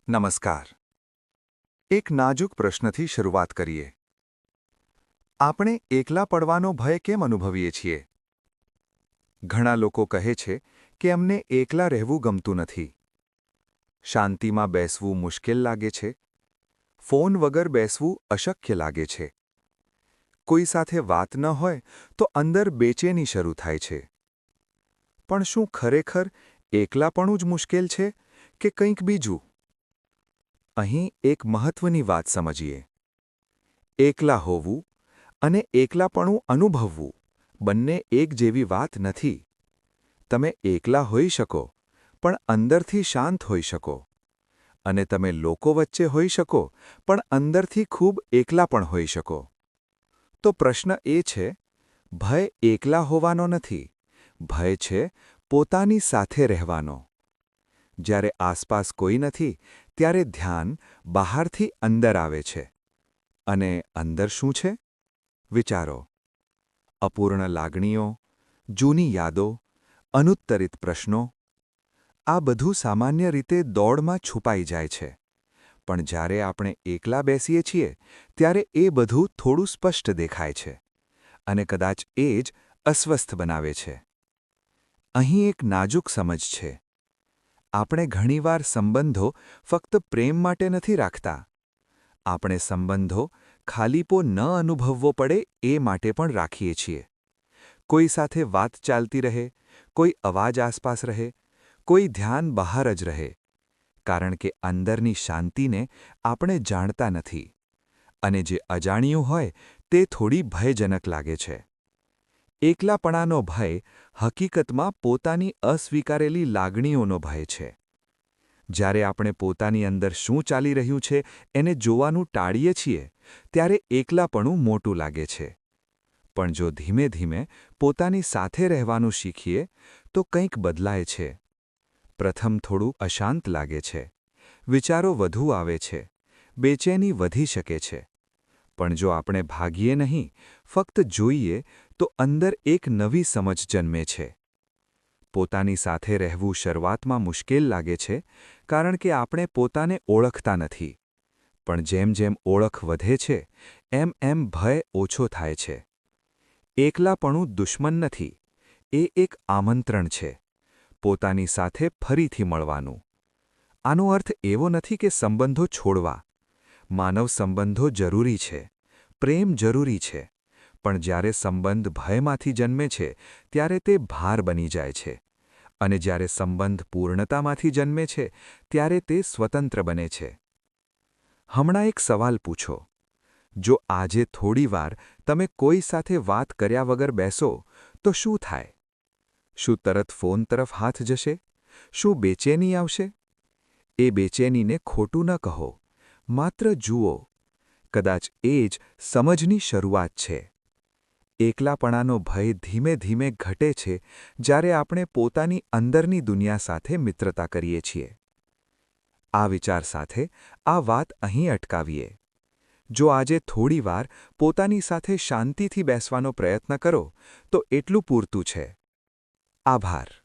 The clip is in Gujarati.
નમસ્કાર. એક નાજુક પ્રશ્નથી શરૂઆત કરીએ. આપણે એકલા પડવાનો ભય કેમ અનુભવીએ છીએ? ઘણા લોકો કહે છે કે અમને એકલા રહેવું ગમતું નથી. શાંતિમાં બેસવું મુશ્કેલ લાગે છે. ફોન વગર બેસવું અશક્ય લાગે છે. કોઈ સાથે વાત ન હોય તો અંદર બેચેની શરૂ થાય છે. પણ શું ખરેખર એકલાપણું જ મુશ્કેલ છે કે કંઈક બીજું? અહીં એક મહત્વની વાત સમજીએ. એકલા હોવું અને એકલાપણું અનુભવવું બંને એક જેવી વાત નથી. તમે એકલા હોઈ શકો, પણ અંદરથી શાંત હોઈ શકો. અને તમે લોકો વચ્ચે હોઈ શકો, પણ અંદરથી ખૂબ એકલા પણ હોઈ શકો. તો પ્રશ્ન એ છે, ભય એકલા હોવાનો નથી, ભય છે પોતાની સાથે રહેવાનો. જ્યારે આસપાસ કોઈ નથી, ત્યારે ધ્યાન બહારથી અંદર આવે છે. અને અંદર શું છે? વિચારો. અપૂર્ણ લાગણીઓ, જૂની યાદો, અનુત્તરિત પ્રશ્નો. આ બધું સામાન્ય રીતે દોડમાં છુપાઈ જાય છે. પણ જ્યારે આપણે એકલા બેસીએ છીએ, ત્યારે એ બધું થોડું સ્પષ્ટ દેખાય છે. અને કદાચ એ જ અસ્વસ્થ બનાવે છે. અહીં એક નાજુક સમજ છે. આપણે ઘણીવાર સંબંધો ફક્ત પ્રેમ માટે નથી રાખતા. આપણે સંબંધો ખાલીપો ન અનુભવવો પડે એ માટે પણ રાખીએ છીએ. કોઈ સાથે વાત ચાલતી રહે, કોઈ અવાજ આસપાસ રહે, કોઈ ધ્યાન બહાર જ રહે. કારણ કે અંદરની શાંતિને આપણે જાણતા નથી. અને જે અજાણ્યું હોય તે થોડી ભયજનક લાગે છે. એકલાપણાનો ભય હકીકતમાં પોતાની અસ્વીકારેલી લાગણીઓનો ભય છે. જ્યારે આપણે પોતાની અંદર શું ચાલી રહ્યું છે એને જોવાનું ટાળીએ છીએ, ત્યારે એકલાપણું મોટું લાગે છે. પણ જો ધીમે ધીમે પોતાની સાથે રહેવાનું શીખીએ તો કંઈક બદલાય છે. પ્રથમ થોડું અશાંત લાગે છે. વિચારો વધુ આવે છે. બેચેની વધી શકે છે. પણ જો આપણે ભાગીએ નહીં, ફક્ત જોઈએ તો અંદર એક નવી સમજ જન્મે છે. પોતાની સાથે રહેવું શરૂઆતમાં મુશ્કેલ લાગે છે, કારણ કે આપણે પોતાને ઓળખતા નથી. પણ જેમ જેમ ઓળખ વધે છે, એમ ભય ઓછો થાય છે. એકલાપણું દુશ્મન નથી, એ એક આમંત્રણ છે. પોતાની સાથે ફરીથી મળવાનું. આનો અર્થ એવો નથી કે સંબંધો છોડવા. માનવ સંબંધો જરૂરી છે. પ્રેમ જરૂરી છે. પણ જ્યારે સંબંધ ભયમાંથી જન્મે છે, ત્યારે તે ભાર બની જાય છે. અને જ્યારે સંબંધ પૂર્ણતામાંથી જન્મે છે, ત્યારે તે સ્વતંત્ર બને છે. હમણાં એક સવાલ પૂછો. જો આજે થોડીવાર તમે કોઈ સાથે વાત કર્યા વગર બેસો, તો શું થાય? શું તરત ફોન તરફ હાથ જશે? શું બેચેની આવશે? એ બેચેનીને ખોટું ન કહો. માત્ર જુઓ. કદાચ એ જ સમજની શરૂઆત છે. એકલાપણાનો ભય ધીમે ધીમે ઘટે છે જ્યારે આપણે પોતાની અંદરની દુનિયા સાથે મિત્રતા કરીએ છીએ. આ વિચાર સાથે આ વાત અહીં અટકાવીએ. જો આજે થોડીવાર પોતાની સાથે શાંતિથી બેસવાનો પ્રયત્ન કરો, તો એટલું પૂરતું છે. આભાર.